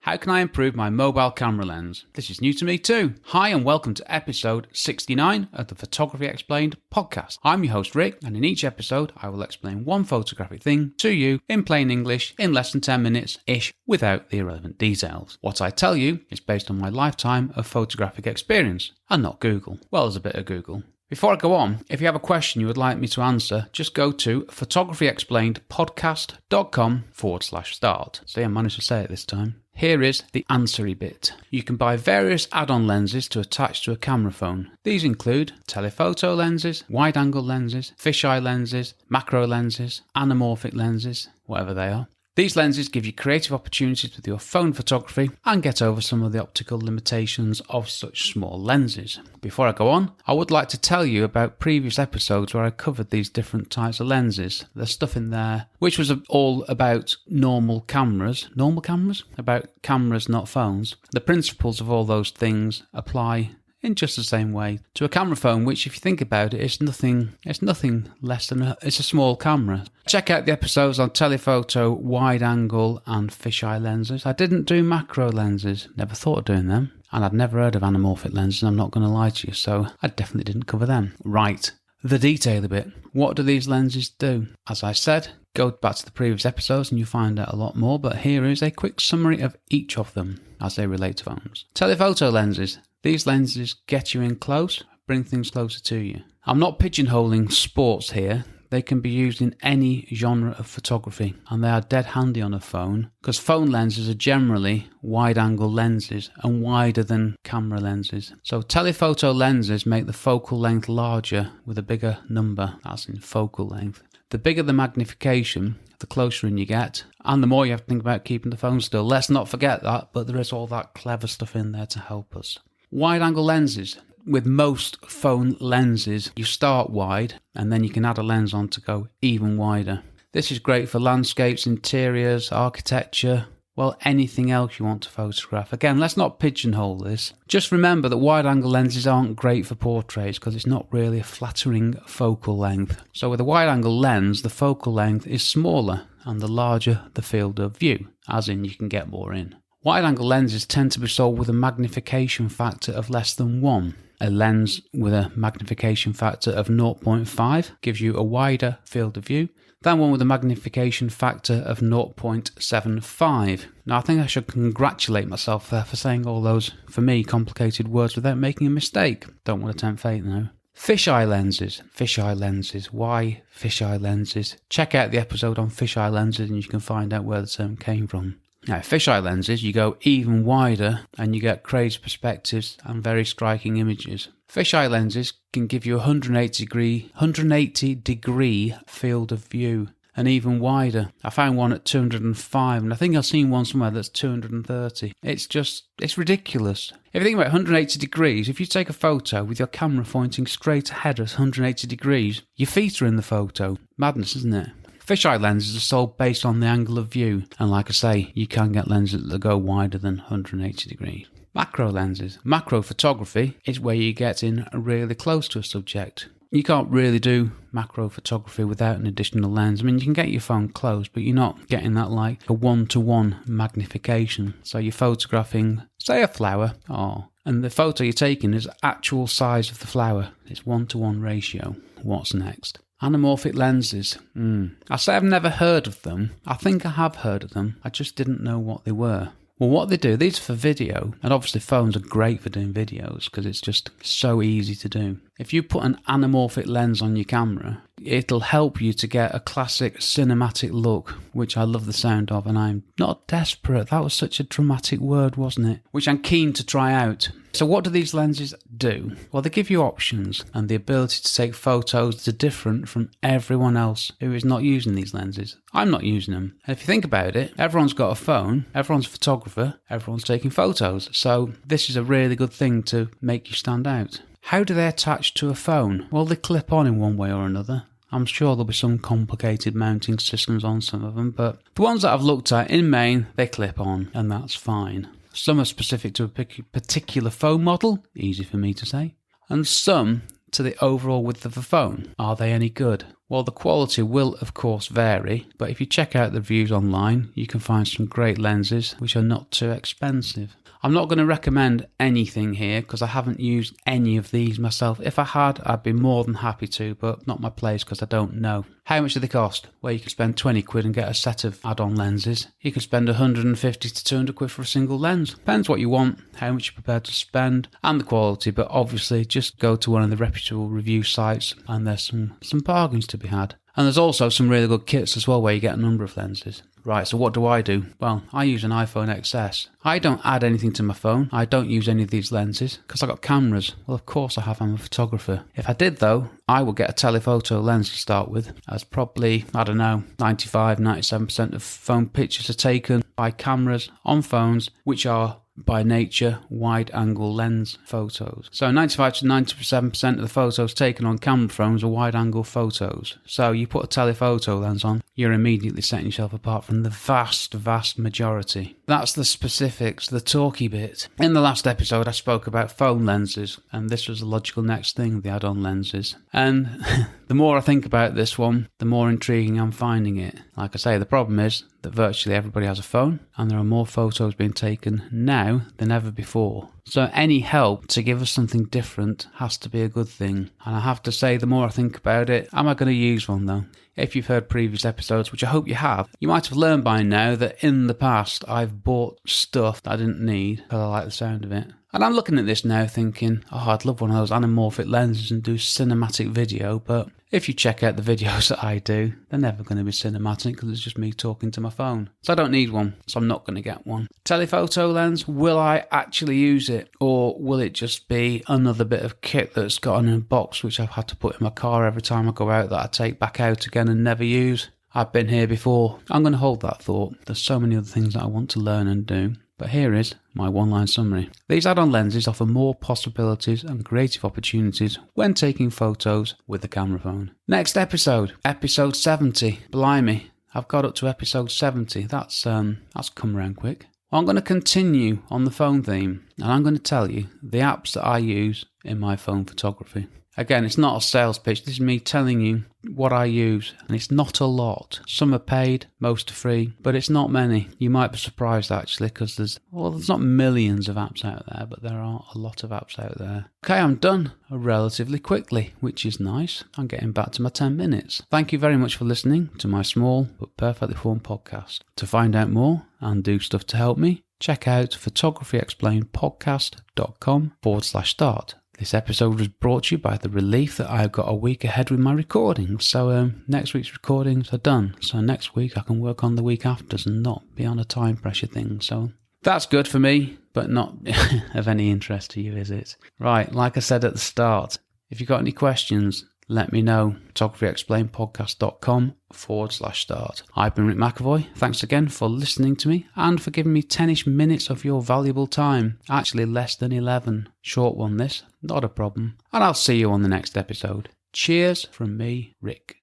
How can I improve my mobile camera lens? This is new to me too. Hi and welcome to episode 69 of the Photography Explained podcast. I'm your host Rick, and in each episode I will explain one photographic thing to you in plain English in less than 10 minutes-ish without the irrelevant details. What I tell you is based on my lifetime of photographic experience and not Google. Well, there's a bit of Google. Before I go on, if you have a question you would like me to answer, just go to photographyexplainedpodcast.com/start. See, I managed to say it this time. Here is the answery bit. You can buy various add-on lenses to attach to a camera phone. These include telephoto lenses, wide-angle lenses, fisheye lenses, macro lenses, anamorphic lenses, whatever they are. These lenses give you creative opportunities with your phone photography and get over some of the optical limitations of such small lenses. Before I go on, I would like to tell you about previous episodes where I covered these different types of lenses. There's stuff in there which was all about normal cameras, about cameras, not phones. The principles of all those things apply in just the same way to a camera phone, which if you think about it, it's nothing less than it's a small camera. Check out the episodes on telephoto, wide angle and fisheye lenses. I didn't do macro lenses, never thought of doing them, and I'd never heard of anamorphic lenses, I'm not going to lie to you, so I definitely didn't cover them. Right, the detail a bit. What do these lenses do? As I said, go back to the previous episodes and you'll find out a lot more, but here is a quick summary of each of them as they relate to phones. Telephoto lenses. These lenses get you in close, bring things closer to you. I'm not pigeonholing sports here. They can be used in any genre of photography, and they are dead handy on a phone because phone lenses are generally wide-angle lenses and wider than camera lenses. So telephoto lenses make the focal length larger with a bigger number, that's in focal length. The bigger the magnification, the closer in you get, and the more you have to think about keeping the phone still. Let's not forget that, but there is all that clever stuff in there to help us. Wide-angle lenses. With most phone lenses, you start wide and then you can add a lens on to go even wider. This is great for landscapes, interiors, architecture, well, anything else you want to photograph. Again, let's not pigeonhole this. Just remember that wide-angle lenses aren't great for portraits because it's not really a flattering focal length. So with a wide-angle lens, the focal length is smaller and the larger the field of view, as in you can get more in. Wide-angle lenses tend to be sold with a magnification factor of less than 1. A lens with a magnification factor of 0.5 gives you a wider field of view than one with a magnification factor of 0.75. Now, I think I should congratulate myself there for saying all those, for me, complicated words without making a mistake. Don't want to tempt fate now. Fisheye lenses. Fisheye lenses. Why fisheye lenses? Check out the episode on fisheye lenses and you can find out where the term came from. Now, fisheye lenses, you go even wider and you get crazy perspectives and very striking images. Fisheye lenses can give you a 180 degree field of view and even wider. I found one at 205 and I think I've seen one somewhere that's 230. It's ridiculous. If you think about 180 degrees, if you take a photo with your camera pointing straight ahead at 180 degrees, your feet are in the photo. Madness, isn't it? Fisheye lenses are sold based on the angle of view, and like I say, you can get lenses that go wider than 180 degrees. Macro lenses. Macro photography is where you get in really close to a subject. You can't really do macro photography without an additional lens. I mean, you can get your phone close, but you're not getting that like a 1-to-1 magnification. So you're photographing, say, a flower, and the photo you're taking is actual size of the flower. It's 1-to-1 ratio. What's next? Anamorphic lenses. I say I've never heard of them. I think I have heard of them. I just didn't know what they were. Well, what they do, these are for video, and obviously phones are great for doing videos because it's just so easy to do. If you put an anamorphic lens on your camera, it'll help you to get a classic cinematic look, which I love the sound of, and I'm not desperate. That was such a dramatic word, wasn't it? Which I'm keen to try out. So what do these lenses do? Well, they give you options and the ability to take photos that are different from everyone else who is not using these lenses. I'm not using them. And if you think about it, everyone's got a phone, everyone's a photographer, everyone's taking photos. So this is a really good thing to make you stand out. How do they attach to a phone? Well, they clip on in one way or another. I'm sure there'll be some complicated mounting systems on some of them, but the ones that I've looked at, in main, they clip on, and that's fine. Some are specific to a particular phone model, easy for me to say, and some to the overall width of the phone. Are they any good? Well, the quality will of course vary, but if you check out the reviews online, you can find some great lenses which are not too expensive. I'm not going to recommend anything here because I haven't used any of these myself. If I had, I'd be more than happy to, but not my place because I don't know. How much do they cost? Well, you can spend 20 quid and get a set of add-on lenses. You can spend 150 to 200 quid for a single lens. Depends what you want, how much you're prepared to spend, and the quality, but obviously just go to one of the reputable review sites and there's some bargains to be had. And there's also some really good kits as well where you get a number of lenses. Right, so what do? Well, I use an iPhone XS. I don't add anything to my phone. I don't use any of these lenses because I've got cameras. Well, of course I have. I'm a photographer. If I did though, I would get a telephoto lens to start with, as probably, 95-97% of phone pictures are taken by cameras on phones, which are by nature wide-angle lens photos. So 95 to 97% of the photos taken on camera phones are wide-angle photos. So you put a telephoto lens on, you're immediately setting yourself apart from the vast majority. That's the specifics, the talky bit. In the last episode I spoke about phone lenses, and this was the logical next thing, the add-on lenses. And the more I think about this one, the more intriguing I'm finding it. Like I say, the problem is that virtually everybody has a phone, and there are more photos being taken now than ever before. So any help to give us something different has to be a good thing. And I have to say, the more I think about it, am I going to use one though? If you've heard previous episodes, which I hope you have, you might have learned by now that in the past I've bought stuff that I didn't need because I like the sound of it. And I'm looking at this now thinking, I'd love one of those anamorphic lenses and do cinematic video, but if you check out the videos that I do, they're never going to be cinematic because it's just me talking to my phone. So I don't need one, so I'm not going to get one. Telephoto lens, will I actually use it? Or will it just be another bit of kit that's got in a box which I've had to put in my car every time I go out that I take back out again and never use? I've been here before. I'm going to hold that thought. There's so many other things that I want to learn and do. But here is my one-line summary. These add-on lenses offer more possibilities and creative opportunities when taking photos with the camera phone. Next episode 70. Blimey, I've got up to episode 70. That's come around quick. Well, I'm going to continue on the phone theme, and I'm going to tell you the apps that I use in my phone photography. Again, it's not a sales pitch. This is me telling you what I use, and it's not a lot. Some are paid, most are free, but it's not many. You might be surprised actually, because there's not millions of apps out there, but there are a lot of apps out there. Okay, I'm done relatively quickly, which is nice. I'm getting back to my 10 minutes. Thank you very much for listening to my small but perfectly formed podcast. To find out more and do stuff to help me, check out photographyexplainedpodcast.com/start. This episode was brought to you by the relief that I've got a week ahead with my recordings. So next week's recordings are done. So next week I can work on the week after's and not be on a time pressure thing. So that's good for me, but not of any interest to you, is it? Right, like I said at the start, if you've got any questions, let me know. photographyexplainedpodcast.com/start. I've been Rick McAvoy. Thanks again for listening to me and for giving me 10-ish minutes of your valuable time. Actually less than 11. Short one this, not a problem. And I'll see you on the next episode. Cheers from me, Rick.